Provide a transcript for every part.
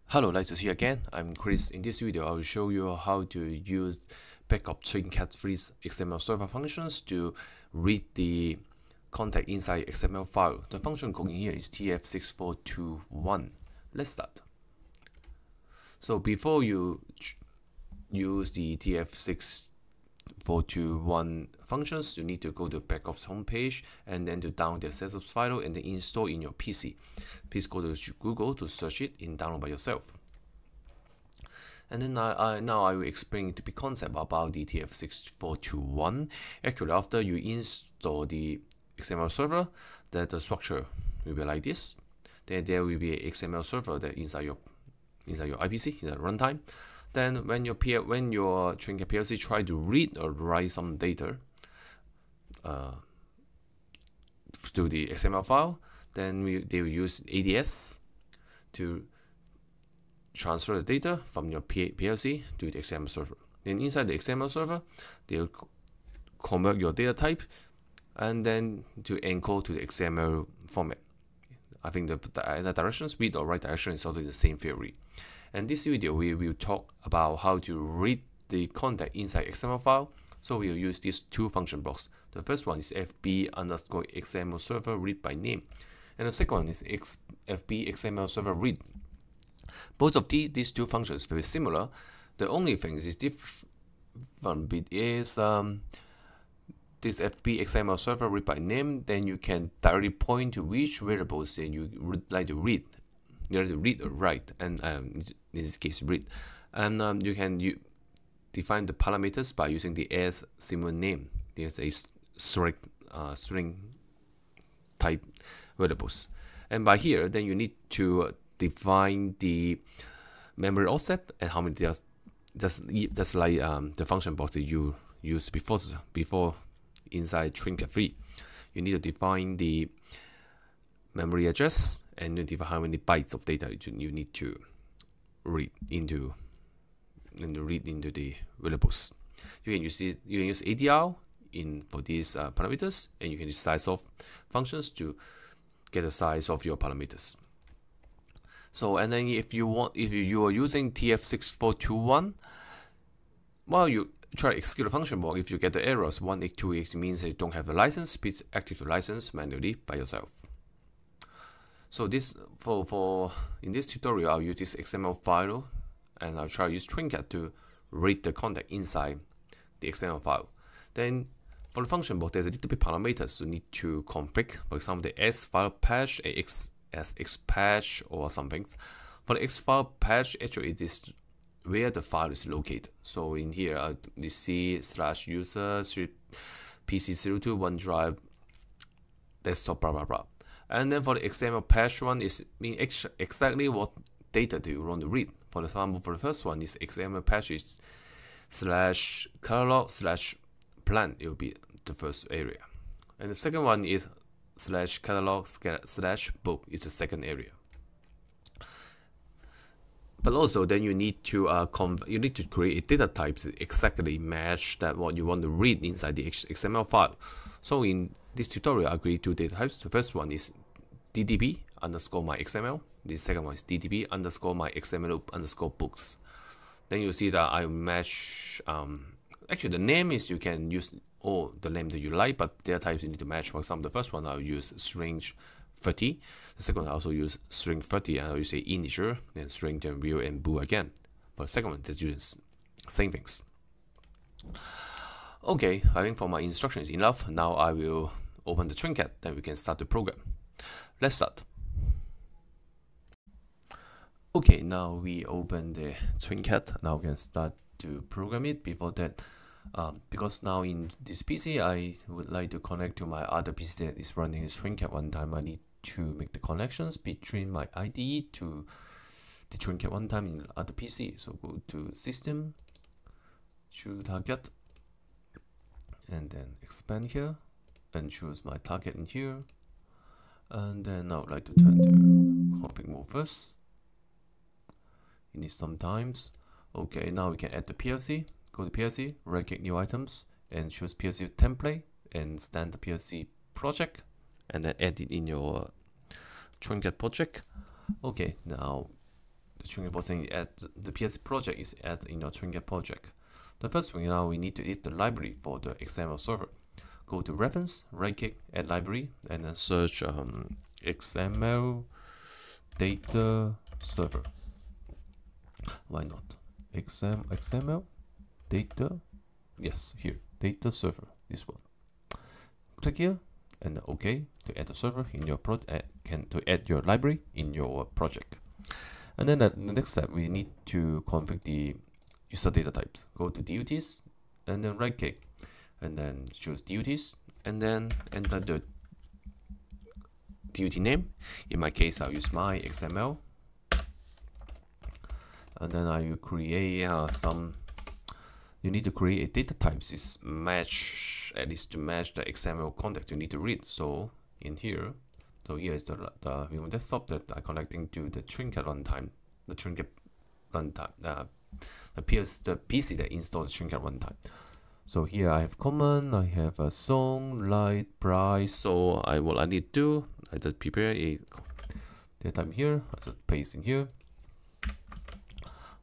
Hello, nice to see you again. I'm Chris. In this video, I will show you how to use Beckhoff.Let XML server functions to read the content inside XML file. The function code in here is TF6421. Let's start. So before you use the TF6421 functions, you need to go to Beckhoff's homepage and then to download the setup file and then install in your PC. Please go to Google to search it and download by yourself. And then now I will explain the big concept about the TF6421. Actually, after you install the XML server, that the structure will be like this. Then there will be an XML server that inside your IPC, in the runtime. Then when your Trinket PLC try to read or write some data to the XML file, then they will use ADS to transfer the data from your PLC to the XML server. Then inside the XML server, they'll convert your data type and then to encode to the XML format. I think the directions, read or write direction, is also the same theory. And this video, we will talk about how to read the content inside XML file. So we will use these two function blocks. The first one is FB_XML server read by name. And the second one is FB XML server read. Both of these two functions are very similar. The only thing is different bit is this FB XML server read by name. Then you can directly point to which variables that you would like to read. You like to read or write, and in this case read. And you can define the parameters by using the as symbol name. There's a string type variables, and by here then you need to define the memory offset and how many just like the function box that you used before inside Trinket 3. You need to define the memory address and you define how many bytes of data you need to read into the variables. You can use ADR for these parameters, and you can use size of functions to get the size of your parameters. So, and then if you are using TF6421, while you try to execute a function block, if you get the errors 1x, 2x, means that you don't have a license. Please activate the license manually by yourself. So this in this tutorial, I'll use this XML file, and I'll try to use Trinket to read the content inside the XML file. Then for the function block, there's a little bit parameters you need to config. For example, the S file patch, X patch or something. For the X file patch, actually it is where the file is located. So in here, you see /user PC02 OneDrive desktop blah blah blah. And then for the XML patch one is mean exactly what data do you want to read. For example, for the first one is XML patch is /catalog/plan. It will be the first area, and the second one is /catalog/book is the second area. But also then you need to create a data type to exactly match that what you want to read inside the XML file. So in this tutorial, I create two data types. The first one is ddb_myXML. The second one is ddb_myXML_books. Then you see that I match. Actually, the name is you can use all the name that you like, but data types you need to match. For example, the first one I'll use string 30. The second one I also use string 30, and I'll use integer, then string, then real, and bool again. For the second one, they do the same things. Okay, I think for my instructions enough. Now I will open the Trinket, then we can start the program. Let's start. Okay, now we open the Trinket. Now we can start to program it. Before that, because now in this PC, I would like to connect to my other PC that is running this Trinket one time. I need to make the connections between my IDE to the Trinket one time in the other PC. So go to System, choose Target, and then expand here, and choose my target in here. And then I would like to turn the config mode first. You need some times. Okay, now we can add the PLC. Go to PLC, right-click new items, and choose PLC template, and stand the PLC project, and then add it in your Trinket project. Okay, now the Trinket project add the PLC project is add in your Trinket project. The first thing now we need to edit the library for the XML server. Go to Reference, right-click, Add Library, and then search XML Data Server. Why not? XML Data? Yes, here, Data Server. This one. Click here, and then OK to add the server in your project. To add your library in your project. And then the next step, we need to configure the user data types. Go to duties, and then right-click, and then choose duties, and then enter the duty name. In my case, I'll use my XML, and then I will create some. You need to create a data types is match, at least to match the XML context you need to read. So in here, so here is the Windows desktop that are connecting to the Trinket runtime, the Trinket runtime, the PC that installs the Trinket runtime. So here I have command, I have a song, light, price. So what I need to do, I just prepare a data type here. I just paste in here.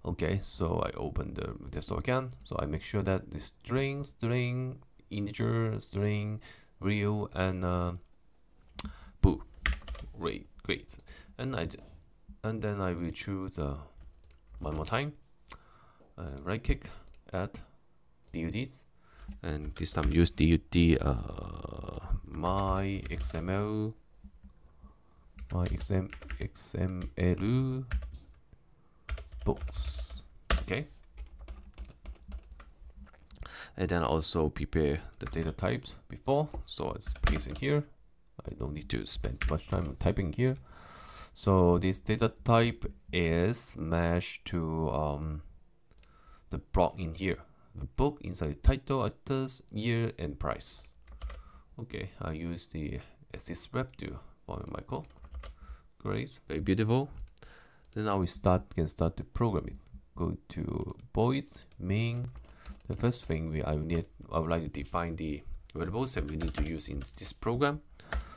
Okay, so I open the desktop again. So I make sure that the string, integer, string, real, and bool. Great. And then I will choose one more time. Right click, add duties, and this time use DUT my XML books. Okay, and then also prepare the data types before, so I just paste in here. I don't need to spend much time typing here. So this data type is matched to the block in here, the book inside the title, authors, year, and price. Okay, I use the assist wrap to format my code. Great, very beautiful. Then now we can start to program it. Go to voids main. The first thing I would like to define the variables that we need to use in this program.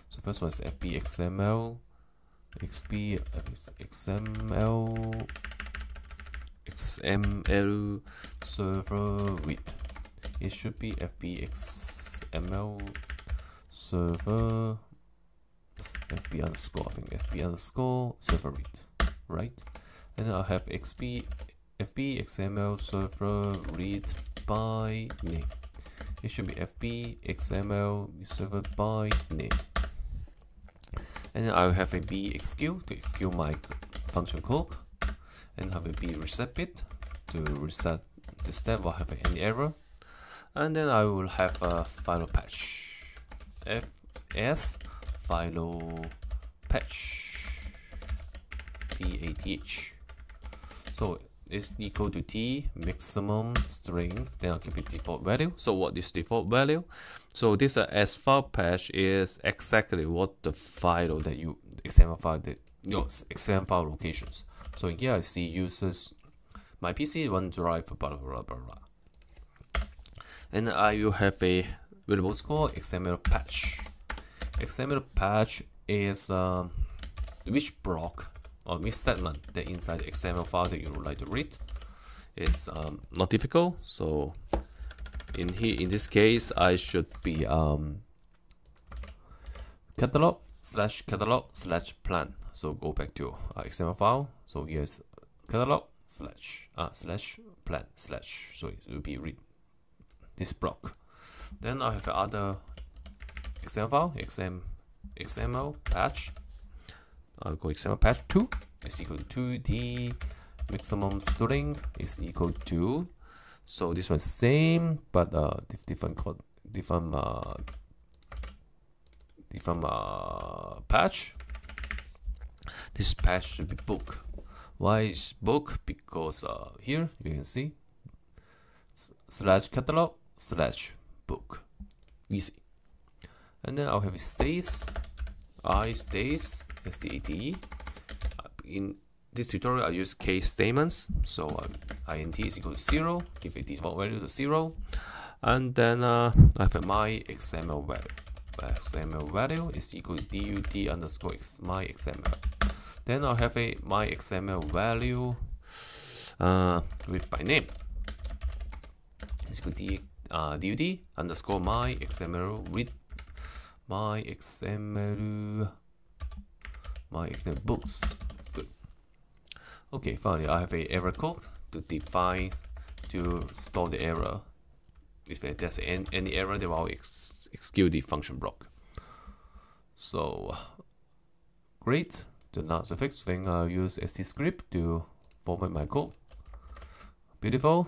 So first one is XML server width. It should be XML server FB underscore, I think FB underscore server width, right? And then I'll have FB XML server read by name. It should be FB XML server by name. And then I'll have a B execute to execute my function code, and have a B reset bit to reset the step or have any error. And then I will have a file patch, fs file patch, path. So it's equal to t maximum string, then I'll keep it default value. So what is default value? So this s file patch is exactly what the file that you XML file that your XML file locations. So here I see users my PC OneDrive blah blah blah. And I will have a variable called XML patch. XML patch is which block or which segment that inside the XML file that you would like to read. It's not difficult. So in this case, I should be catalog/plan. So go back to XML file. So here's catalog/plan/. So it will be read this block. Then I have other XML file, XML patch. I'll go XML patch 2 is equal to the maximum string is equal to. So this one's same, but different patch. This patch should be book. Why is book? Because here you can see /catalog/book, easy. And then I'll have stays, stays state. In this tutorial I use case statements, so int is equal to 0, give a default value to 0, and then I have my XML value. XML value is equal to dut underscore my XML. Then I'll have my XML value read by name is equal to DUD underscore my XML read my XML books. Good. Okay, finally I have a error code to define to store the error. If there's any error, then I'll execute the function block. So great. The last fixed thing, I'll use ST-script to format my code. Beautiful.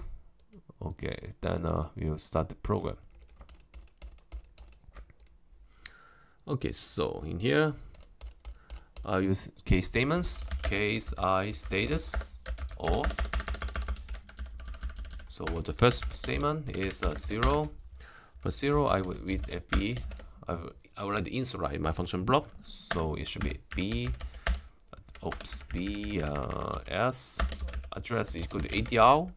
Okay, then we'll start the program. Okay, so in here I'll use case statements. Case I status of. So the first statement is 0. For 0, I would read FB. I would like to insert my function block, so it should be B S address is equal to ATR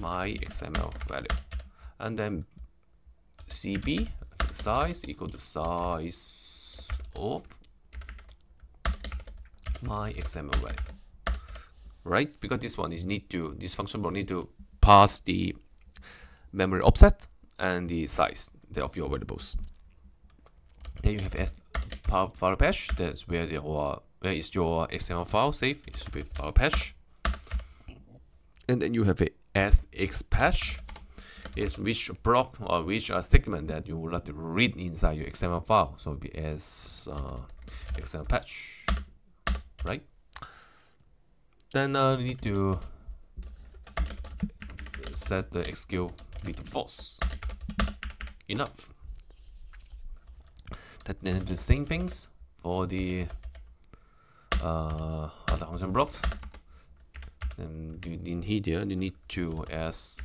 my XML value, and then CB size equal to size of my XML value, right? Because this one is this function block need to pass the memory offset and the size of your variables. Then you have file patch. That's where is your XML file saved. It should be file patch. And then you have a SX patch. Is which block or which segment that you would like to read inside your XML file. So it'll be as XML patch, right? Then you need to set the execute be to false. Enough. Then do the same things for the other function blocks. Then in here you need to as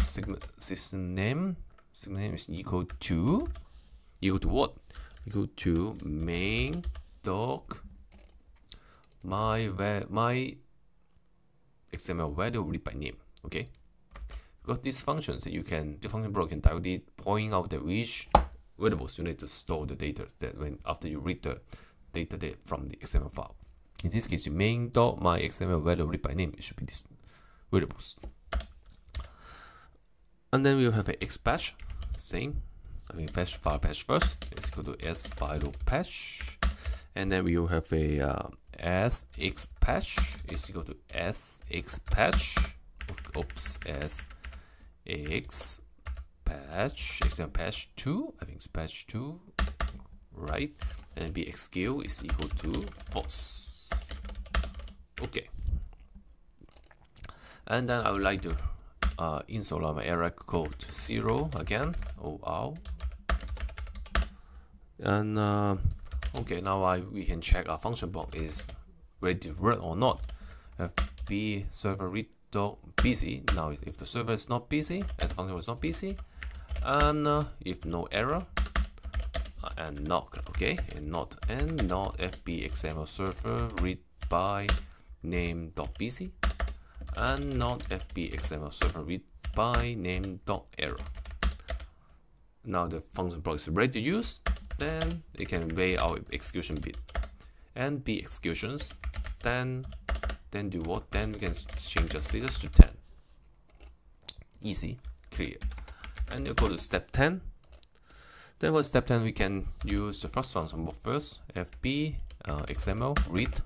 system name is equal to what? Equal to main doc my XML value read by name. Okay, because these functions the function block can directly point out the which variables you need to store the data that after you read the data from the XML file. In this case, main dot my XML value read by name, it should be these variables. And then we'll have a X patch, same. Fetch file patch first. It's equal to S file patch, and then we will have a SX patch is equal to SX patch. Oops, SX patch, XML patch 2. I think it's patch 2, right? And BXQ is equal to false. Okay. And then I would like to install my error code 0 again. OR. And okay, now we can check our function block is ready to run or not. FB server read busy. Now if the server is not busy and the function was not busy, and if no error and not not FB XML server read by name .bc and not FB XML server read by name .error. Now the function block is ready to use. Then it can weigh our execution bit and B executions. Then do what? Then we can change the status to 10. Easy, clear. And you go to step 10. Then for step 10, we can use the first function block first. FB XML read.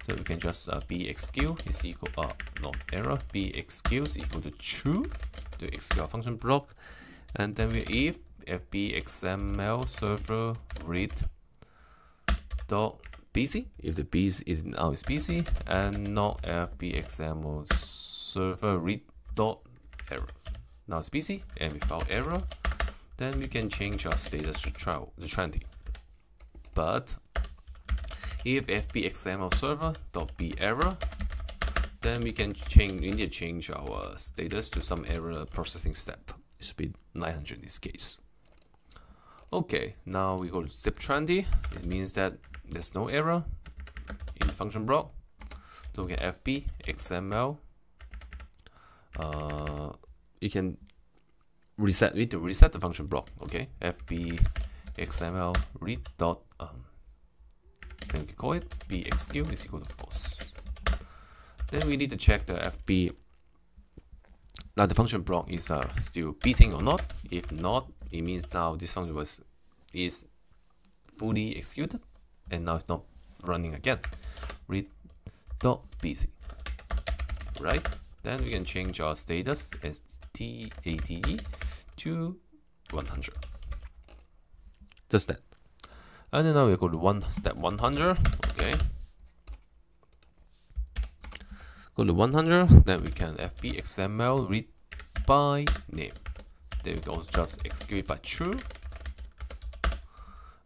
So we can just B execute is equal not error. B execute is equal to true to execute our function block. And then we if FB XML server read dot BC if the BC is now is BC and not FB XML server read dot error. Now it's BC and without error, then we can change our status to 20. But if FB XML server dot B error, then we need to change our status to some error processing step. It should be 900 in this case. Okay, now we go to step 20. It means that there's no error in the function block. So we can FB XML. You can reset. We need to reset the function block. Okay, FB XML read dot then we can call it bxq is equal to false. Then we need to check the FB. Now the function block is still busy or not. If not, it means now this function is fully executed and now it's not running again. Read.busy. Right? Then we can change our status as TATE to 100. Just that. And then now we go to step 100. Okay. Go to 100. Then we can FB XML read by name. Then we can also just execute by true.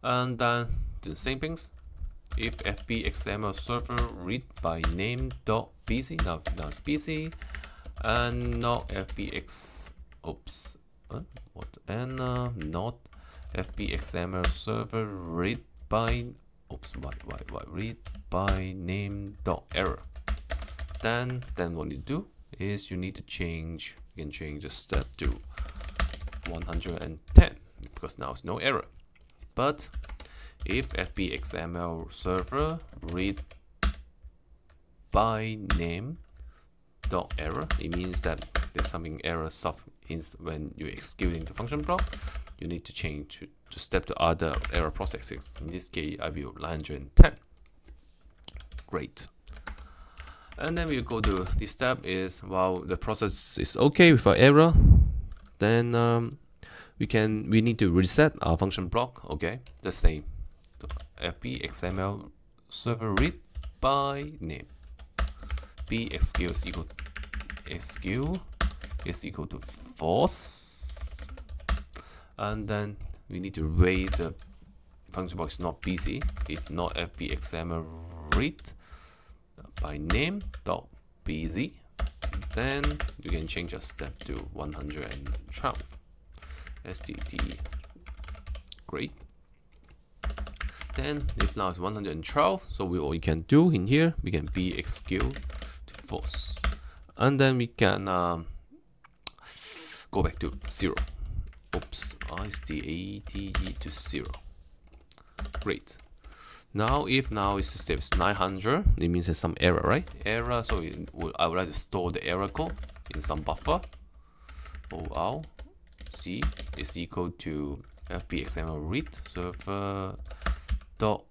And then do the same things. If FB XML server read by name dot busy, now it's busy, and not FBX. Oops. What? And not FB XML server read by. Oops. Why? Read by name dot error. Then what you do is you need to change. You can change the step to 110 because now it's no error. But if FB XML server read by name dot error, it means that there's something error stuff when you're executing the function block. You need to change to step to other error processes. In this case, I will 110. Great. And then we go to this step is while the process is okay without error, then we need to reset our function block. Okay, the same. FB XML server read by name. bxq is equal to false, and then we need to wait the function block is not busy. If not, FB XML read by name dot busy. Then you can change a step to 112. STT. Great. Then if now it's 112, so what we can do in here, we can bxq to false, and then we can go back to 0. Oops, STATE to 0. Great. Now if now is the step is 900, it means there's some error, right? Error. So I would like to store the error code in some buffer. C is equal to FB XML read server dot,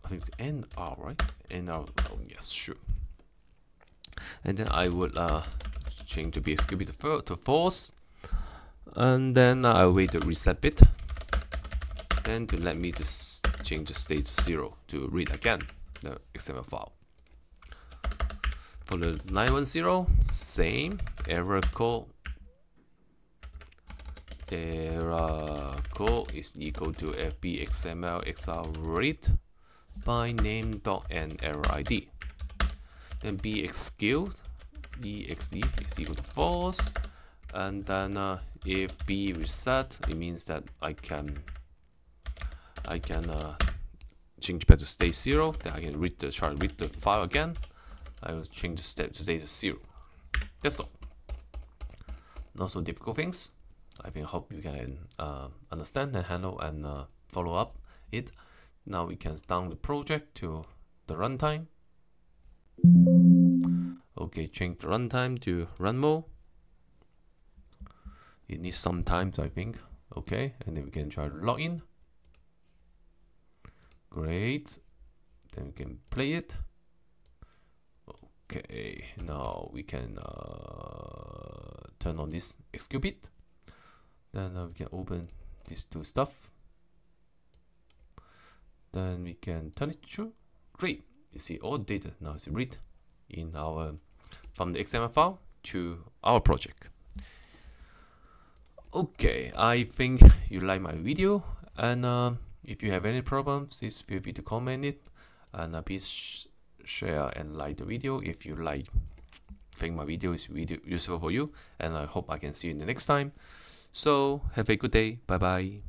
I think it's NR, right? NR. Oh yes, sure. And then I would change the bxq to false, and then I wait the reset bit. Then to let me just change the state to 0 to read again the XML file. For the 910, same error code. Error code is equal to FB XML XR read by name dot and error ID. Then bxq exe is equal to false, and then if b reset, it means that I can change back to state 0. Then I can try to read the file again. I will change the step to state 0. That's all. Not so difficult things. I hope you can understand and handle and follow up it. Now we can down the project to the runtime. Okay, change the runtime to run mode. It needs some time, I think. Okay, and then we can try to log in. Great. Then we can play it. Okay, now we can turn on this execute bit. Then we can open these two stuff. Then we can turn it through. Great. You see all data now is read in our from the XML file to our project. Okay, I think you like my video, and if you have any problems, please feel free to comment it, and please share and like the video if you think my video is useful for you, and I hope I can see you in the next time. So have a good day. Bye bye.